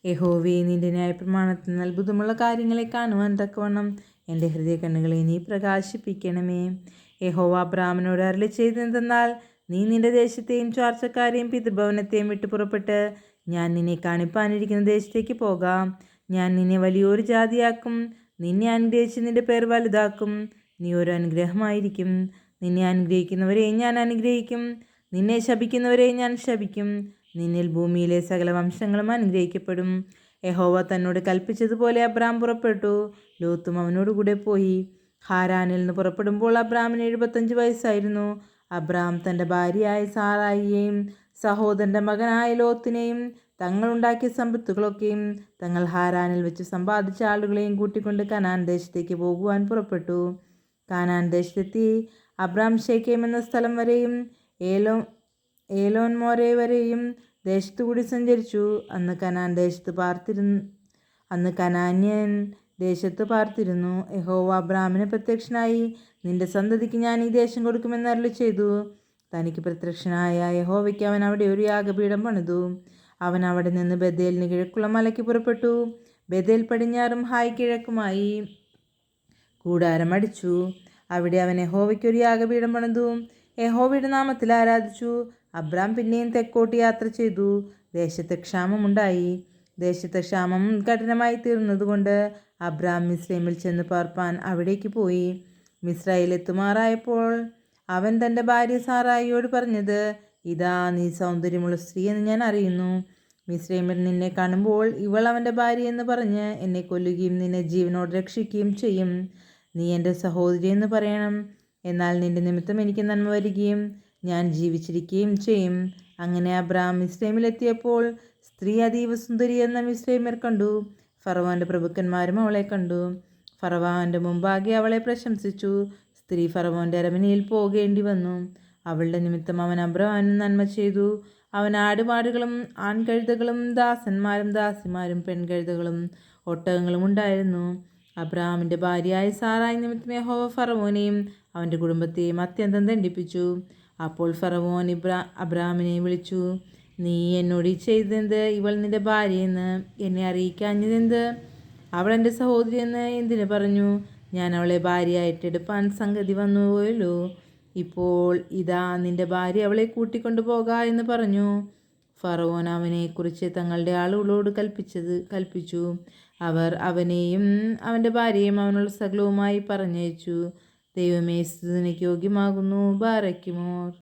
യഹോവേ, നിന്റെ ന്യായപ്രമാണത്തിൽ അത്ഭുതമുള്ള കാര്യങ്ങളെ കാണുവാൻ തക്കവണ്ണം എൻ്റെ ഹൃദയ കണ്ണുകളെ നീ പ്രകാശിപ്പിക്കണമേ. യഹോവ അബ്രാമിനോട് അരുളി ചെയ്തെന്തെന്നാൽ, നീ നിന്റെ ദേശത്തെയും ചാർച്ചക്കാരെയും പിതൃഭവനത്തെയും വിട്ടു പുറപ്പെട്ട് ഞാൻ നിന്നെ കാണിപ്പാനിരിക്കുന്ന ദേശത്തേക്ക് പോകാം. ഞാൻ നിന്നെ വലിയൊരു ജാതിയാക്കും, നിന്നെ അനുഗ്രഹിച്ച് നിന്റെ പേർ വലുതാക്കും. നീ ഒരു അനുഗ്രഹമായിരിക്കും. നിന്നെ അനുഗ്രഹിക്കുന്നവരെ ഞാൻ അനുഗ്രഹിക്കും, നിന്നെ ശപിക്കുന്നവരെ ഞാൻ ശപിക്കും. നിന്നിൽ ഭൂമിയിലെ സകല വംശങ്ങളും അനുഗ്രഹിക്കപ്പെടും. യഹോവ തന്നോട് കൽപ്പിച്ചതുപോലെ അബ്രാം പുറപ്പെട്ടു. ലോത്തും അവനോടുകൂടെ പോയി. ഹാരാനിൽ നിന്ന് പുറപ്പെടുമ്പോൾ അബ്രാമിന് 75 വയസ്സായിരുന്നു. അബ്രാം തൻ്റെ ഭാര്യയായ സാറായിയെയും സഹോദരൻ്റെ മകനായ ലോത്തിനെയും തങ്ങളുണ്ടാക്കിയ സമ്പത്തുകളൊക്കെയും തങ്ങൾ ഹാരാനിൽ വെച്ച് സമ്പാദിച്ച ആളുകളെയും കൂട്ടിക്കൊണ്ട് കനാൻ ദേശത്തേക്ക് പോകുവാൻ പുറപ്പെട്ടു. കാനാൻ ദേശത്തെത്തി അബ്രാം ശേഖേം എന്ന സ്ഥലം വരെയും ഏലോൻ മോരെ വരെയും ദേശത്തുകൂടി സഞ്ചരിച്ചു. അന്ന് കനാന്യൻ ദേശത്ത് പാർത്തിരുന്നു. യഹോവ അബ്രാമിന് പ്രത്യക്ഷനായി, നിന്റെ സന്തതിക്ക് ഞാൻ ഈ ദേശം കൊടുക്കുമെന്ന് അരുളി ചെയ്തു. തനിക്ക് പ്രത്യക്ഷനായ യഹോവയ്ക്ക് അവൻ അവിടെ ഒരു യാഗപീഠം പണിതു. അവൻ അവിടെ നിന്ന് ബഥേലിന് കിഴക്കുള്ള മലയ്ക്ക് പുറപ്പെട്ടു. ബഥേൽ പടിഞ്ഞാറും ഹായ് കിഴക്കുമായി കൂടാരം അടിച്ചു. അവിടെ അവൻ യഹോവയ്ക്ക് ഒരു യാഗപീഠം പണിതു. യഹോവയുടെ നാമത്തിൽ ആരാധിച്ചു. അബ്രാം പിന്നെയും തെക്കോട്ട് യാത്ര ചെയ്തു. ദേശത്ത് ക്ഷാമമുണ്ടായി. ദേശത്തെ ക്ഷാമം കഠിനമായി തീർന്നതുകൊണ്ട് അബ്രാം മിസ്രൈമിൽ ചെന്ന് പാർപ്പാൻ അവിടേക്ക് പോയി. മിസ്രൈയിലെത്തുമാറായപ്പോൾ അവൻ തൻ്റെ ഭാര്യ സാറായിയോട് പറഞ്ഞത്, ഇതാ, നീ സൗന്ദര്യമുള്ള സ്ത്രീ എന്ന് ഞാൻ അറിയുന്നു. മിസ്രൈമിൽ നിന്നെ കാണുമ്പോൾ ഇവൾ അവൻ്റെ ഭാര്യ എന്ന് പറഞ്ഞ് എന്നെ കൊല്ലുകയും നിന്നെ ജീവനോട് രക്ഷിക്കുകയും ചെയ്യും. നീ എൻ്റെ സഹോദരി എന്ന് പറയണം. എന്നാൽ നിന്റെ നിമിത്തം എനിക്ക് നന്മ വരികയും ഞാൻ ജീവിച്ചിരിക്കുകയും ചെയ്യും. അങ്ങനെ അബ്രാം മിസ്രൈമിലെത്തിയപ്പോൾ സ്ത്രീ അതീവ സുന്ദരി എന്ന മിസ്രൈമ്യർ കണ്ടു. ഫറവോൻ്റെ പ്രഭുക്കന്മാരും അവളെ കണ്ടു. ഫറവോൻ്റെ മുമ്പാകെ അവളെ പ്രശംസിച്ചു. സ്ത്രീ ഫറവോൻ്റെ അരമനയിൽ പോകേണ്ടി വന്നു. അവളുടെ നിമിത്തം അവൻ അബ്രാമിന് നന്മ ചെയ്തു. അവൻ ആടുമാടുകളും ആൺകഴുതകളും ദാസന്മാരും ദാസിമാരും പെൺകഴുതകളും ഒട്ടകങ്ങളും ഉണ്ടായിരുന്നു. അബ്രാമിൻ്റെ ഭാര്യയായ സാറായി നിമിത്തം യഹോവ ഫറവോനെയും അവൻ്റെ കുടുംബത്തെയും അത്യന്തം ദണ്ഡിപ്പിച്ചു. അപ്പോൾ ഫറവോൻ അബ്രാമിനെ വിളിച്ചു, നീ എന്നോട് ചെയ്തതെന്ത്? ഇവൾ നിന്റെ ഭാര്യയെന്ന് എന്നെ അറിയിക്കാഞ്ഞതെന്ത്? അവൾ എൻ്റെ സഹോദരി എന്ന് എന്തിനു പറഞ്ഞു? ഞാൻ അവളെ ഭാര്യയായിട്ടെടുപ്പാൻ സംഗതി വന്നുപോയല്ലോ. ഇപ്പോൾ ഇതാ, നിന്റെ ഭാര്യ അവളെ കൂട്ടിക്കൊണ്ടു പോക എന്ന് പറഞ്ഞു. ഫറവോൻ അവനെക്കുറിച്ച് തങ്ങളുടെ ആളുകളോട് കൽപ്പിച്ചു. അവർ അവനെയും അവൻ്റെ ഭാര്യയും അവനുള്ള സകലവുമായി പറഞ്ഞയച്ചു. ദൈവമേ, സ്തുതിക്ക് യോഗ്യമാകുന്നു. ബാറയ്ക്കുമോർ.